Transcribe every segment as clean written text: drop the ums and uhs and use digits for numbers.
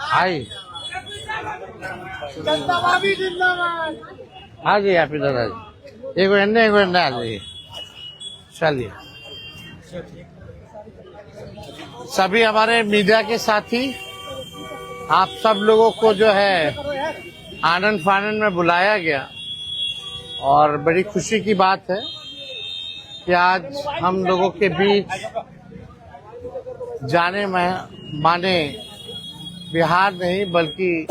हाय हाँ जी आप इधर आ जाइए, एक मिनट आ जाइए। चलिए सभी हमारे मीडिया के साथी, आप सब लोगों को जो है आनंद फानंद में बुलाया गया और बड़ी खुशी की बात है कि आज हम लोगों के बीच जाने माने बिहार नहीं बल्कि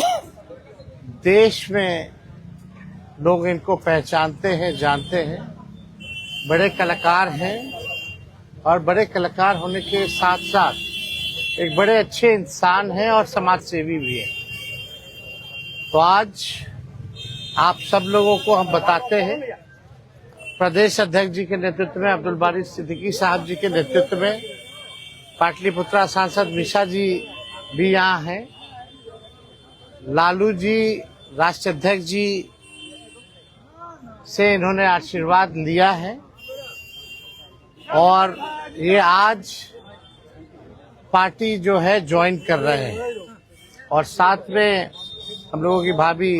देश में लोग इनको पहचानते हैं, जानते हैं। बड़े कलाकार हैं और बड़े कलाकार होने के साथ साथ एक बड़े अच्छे इंसान हैं और समाज सेवी भी हैं। तो आज आप सब लोगों को हम बताते हैं, प्रदेश अध्यक्ष जी के नेतृत्व में, अब्दुल बारी सिद्दीकी साहब जी के नेतृत्व में, पाटलिपुत्रा सांसद मिशा जी भी यहाँ हैं, लालू जी राष्ट्रीय अध्यक्ष जी से इन्होंने आशीर्वाद लिया है और ये आज पार्टी जो है ज्वाइन कर रहे हैं और साथ में हम लोगों की भाभी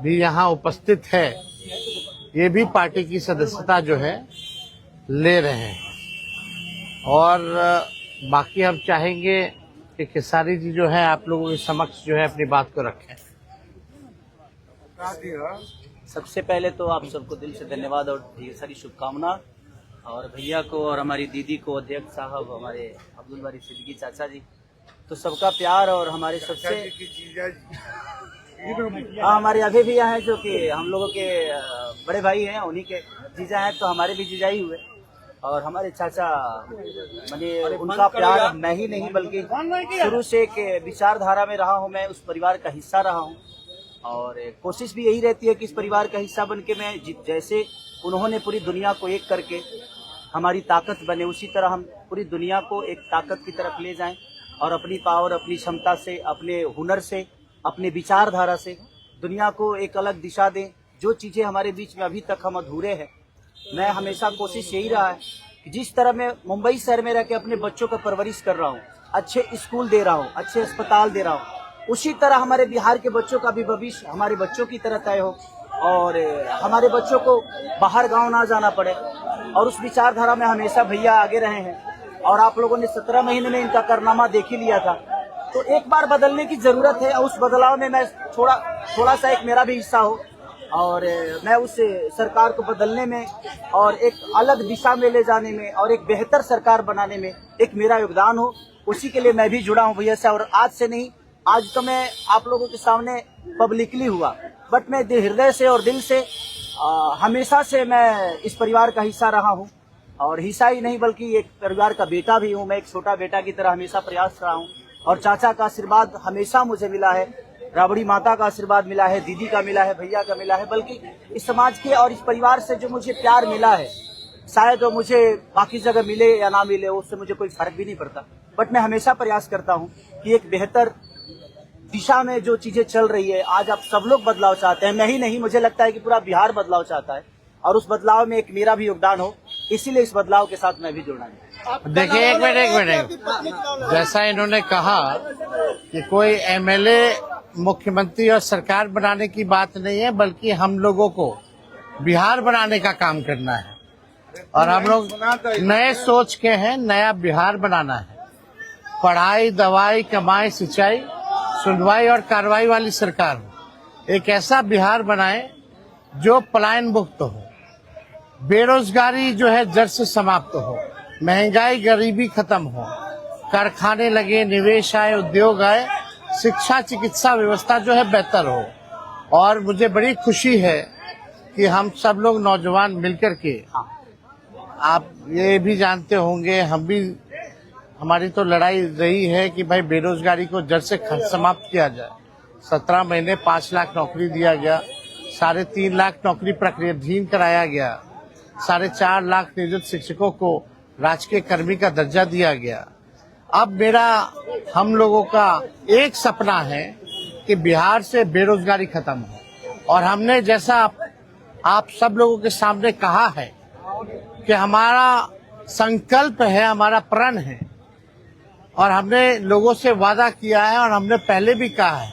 भी यहाँ उपस्थित है, ये भी पार्टी की सदस्यता जो है ले रहे हैं। और बाकी हम चाहेंगे कि खेसारी जी जो है आप लोगों के समक्ष जो है अपनी बात को रखें। सबसे पहले तो आप सबको दिल से धन्यवाद और ढेर सारी शुभकामना, और भैया को और हमारी दीदी को, अध्यक्ष साहब, हमारे अब्दुल बारी सिद्दीकी चाचा जी, तो सबका प्यार और हमारे सबसे हमारे अभी भी हैं जो कि हम लोगों के बड़े भाई हैं, उन्हीं के जीजा हैं, तो हमारे भी जीजा ही हुए। और हमारे चाचा मैंने उनका प्यार मैं ही नहीं बल्कि शुरू से एक विचारधारा में रहा हूँ, मैं उस परिवार का हिस्सा रहा हूँ और कोशिश भी यही रहती है कि इस परिवार का हिस्सा बन के मैं जैसे उन्होंने पूरी दुनिया को एक करके हमारी ताकत बने, उसी तरह हम पूरी दुनिया को एक ताकत की तरफ ले जाएं और अपनी पावर, अपनी क्षमता से, अपने हुनर से, अपने विचारधारा से दुनिया को एक अलग दिशा दें। जो चीज़ें हमारे बीच में अभी तक हम अधूरे हैं, मैं हमेशा कोशिश यही रहा है कि जिस तरह मैं मुंबई शहर में रह के अपने बच्चों को परवरिश कर रहा हूँ, अच्छे स्कूल दे रहा हूँ, अच्छे अस्पताल दे रहा हूँ, उसी तरह हमारे बिहार के बच्चों का भी भविष्य हमारे बच्चों की तरह तय हो और हमारे बच्चों को बाहर गांव ना जाना पड़े। और उस विचारधारा में हमेशा भैया आगे रहे हैं और आप लोगों ने 17 महीने में इनका कारनामा देख ही लिया था। तो एक बार बदलने की जरूरत है और उस बदलाव में मैं थोड़ा सा एक मेरा भी हिस्सा हो और मैं उस सरकार को बदलने में और एक अलग दिशा में ले जाने में और एक बेहतर सरकार बनाने में एक मेरा योगदान हो, उसी के लिए मैं भी जुड़ा हूँ भैया से। और आज से नहीं, आज तो मैं आप लोगों के सामने पब्लिकली हुआ, बट मैं हृदय से और दिल से हमेशा से मैं इस परिवार का हिस्सा रहा हूँ और हिस्सा ही नहीं बल्कि एक परिवार का बेटा भी हूँ। मैं एक छोटा बेटा की तरह हमेशा प्रयास रहा हूँ और चाचा का आशीर्वाद हमेशा मुझे मिला है, राबड़ी माता का आशीर्वाद मिला है, दीदी का मिला है, भैया का मिला है, बल्कि इस समाज के और इस परिवार से जो मुझे प्यार मिला है, शायद वो मुझे बाकी जगह मिले या ना मिले, उससे मुझे कोई फर्क भी नहीं पड़ता। बट मैं हमेशा प्रयास करता हूँ कि एक बेहतर दिशा में जो चीजें चल रही है, आज आप सब लोग बदलाव चाहते हैं, मैं ही नहीं, मुझे लगता है कि पूरा बिहार बदलाव चाहता है और उस बदलाव में एक मेरा भी योगदान हो, इसीलिए इस बदलाव के साथ मैं भी जुड़ना है। देखिए एक मिनट, जैसा इन्होंने कहा कि कोई एमएलए मुख्यमंत्री और सरकार बनाने की बात नहीं है बल्कि हम लोगों को बिहार बनाने का काम करना है और हम लोग नए सोच के हैं, नया बिहार बनाना है। पढ़ाई, दवाई, कमाई, सिंचाई, सुनवाई और कार्रवाई वाली सरकार हो, एक ऐसा बिहार बनाए जो पलायन मुक्त हो, बेरोजगारी जो है जड़ से समाप्त हो, महंगाई गरीबी खत्म हो, कारखाने लगे, निवेश आए, उद्योग आए, शिक्षा चिकित्सा व्यवस्था जो है बेहतर हो। और मुझे बड़ी खुशी है कि हम सब लोग नौजवान मिलकर के, आप ये भी जानते होंगे, हम भी, हमारी तो लड़ाई रही है कि भाई बेरोजगारी को जड़ से समाप्त किया जाए। 17 महीने 5 लाख नौकरी दिया गया, 3.5 लाख नौकरी प्रक्रियाधीन कराया गया, 4.5 लाख नियोजित शिक्षकों को राजकीय कर्मी का दर्जा दिया गया। अब मेरा, हम लोगों का एक सपना है कि बिहार से बेरोजगारी खत्म हो और हमने जैसा आप सब लोगों के सामने कहा है कि हमारा संकल्प है, हमारा प्रण है और हमने लोगों से वादा किया है और हमने पहले भी कहा है,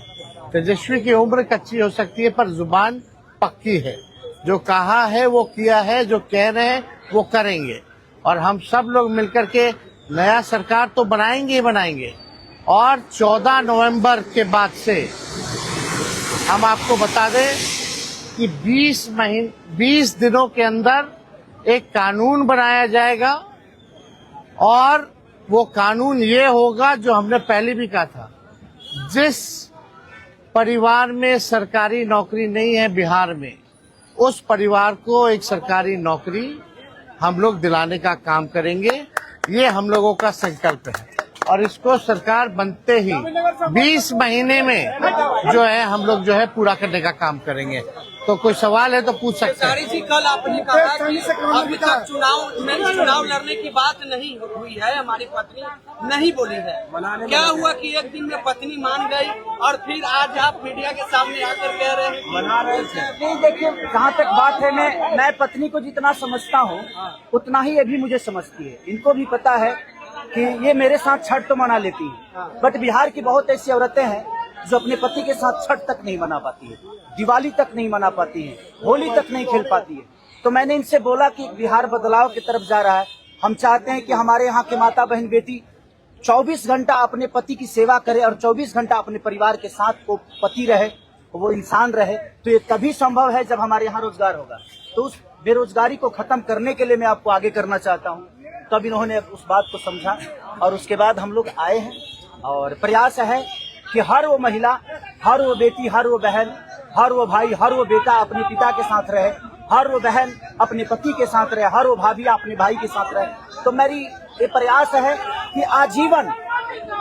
तेजस्वी की उम्र कच्ची हो सकती है पर जुबान पक्की है। जो कहा है वो किया है, जो कह रहे हैं वो करेंगे और हम सब लोग मिलकर के नया सरकार तो बनाएंगे ही बनाएंगे। और 14 नवंबर के बाद से हम आपको बता दें कि 20 दिनों के अंदर एक कानून बनाया जाएगा और वो कानून ये होगा जो हमने पहले भी कहा था, जिस परिवार में सरकारी नौकरी नहीं है बिहार में, उस परिवार को एक सरकारी नौकरी हम लोग दिलाने का काम करेंगे। ये हम लोगों का संकल्प है और इसको सरकार बनते ही 20 महीने में जो है हम लोग जो है पूरा करने का काम करेंगे। तो कोई सवाल है तो पूछ सकते हैं। जी, कल आपने कहा कि अभी तक चुनाव लड़ने की बात नहीं हुई है, हमारी पत्नी नहीं बोली है। क्या हुआ कि एक दिन में पत्नी मान गई और फिर आज आप मीडिया के सामने आकर कह रहे हैं मना रहे थे? नहीं, देखिए जहाँ तक बात है, मैं पत्नी को जितना समझता हूँ उतना ही ये भी मुझे समझती है। इनको भी पता है कि ये मेरे साथ छठ तो मना लेती है, बट बिहार की बहुत ऐसी औरतें हैं जो अपने पति के साथ छठ तक नहीं मना पाती है, दिवाली तक नहीं मना पाती है, होली तक नहीं खेल पाती है। तो मैंने इनसे बोला कि बिहार बदलाव की तरफ जा रहा है। हम चाहते हैं कि हमारे यहाँ के माता बहन बेटी 24 घंटा अपने पति की सेवा करे और 24 घंटा अपने परिवार के साथ वो पति रहे, वो इंसान रहे। तो ये तभी संभव है जब हमारे यहाँ रोजगार होगा। तो उस बेरोजगारी को खत्म करने के लिए मैं आपको आगे करना चाहता हूँ। तब इन्होंने उस बात को समझा और उसके बाद हम लोग आए हैं और प्रयास है कि हर वो महिला, हर वो बेटी, हर वो बहन, हर वो भाई, हर वो बेटा अपने पिता के साथ रहे, हर वो बहन अपने पति के साथ रहे, हर वो भाभी अपने भाई के साथ रहे। तो मेरी ये प्रयास है कि आजीवन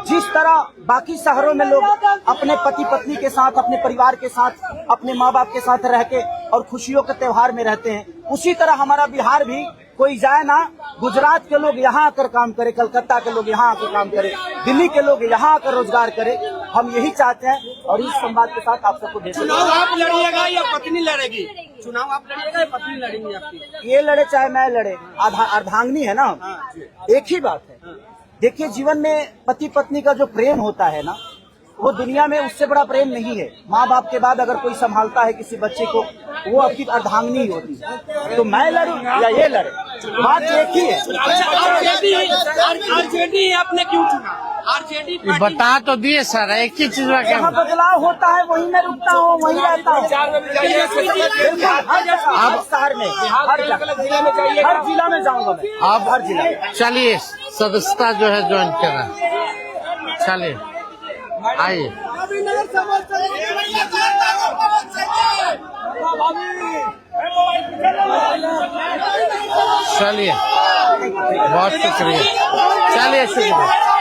जिस तरह बाकी शहरों में लोग अपने पति पत्नी के साथ, अपने परिवार के साथ, अपने माँ बाप के साथ रह के और खुशियों के त्योहार में रहते हैं, उसी तरह हमारा बिहार भी कोई जाए ना, गुजरात के लोग यहाँ आकर काम करे, कलकत्ता के लोग यहाँ आकर काम करे, दिल्ली के लोग यहाँ आकर रोजगार करे। हम यही चाहते हैं और इस संवाद के साथ आप सबको चुनाव आप लड़िएगा या पत्नी लड़ेगी? चुनाव आप लड़िएगा या पत्नी लड़ेंगी आपकी? ये लड़े चाहे मैं लड़े, अर्धांगिनी है ना, एक ही बात है। देखिए, जीवन में पति पत्नी का जो प्रेम होता है ना, वो दुनिया में उससे बड़ा प्रेम नहीं है। माँ बाप के बाद अगर कोई संभालता है किसी बच्चे को, वो आपकी अर्धांगिनी ही होती है। तो मैं लड़ूं या ये लड़े, बात एक ही है। आरजेडी आपने क्यों चुना? आरजेडी बता तो दिए सर, एक ही चीज में जहाँ बदलाव होता है वहीं मैं रुकता हूँ, वहीं रहता हूँ। अब शहर में, हर जिला में जाऊंगा मैं। अब हर जिला। चलिए, सदस्यता जो है ज्वाइन करें। चलिए आइए। चलिए, बहुत शुक्रिया। चलिए, शुक्रिया।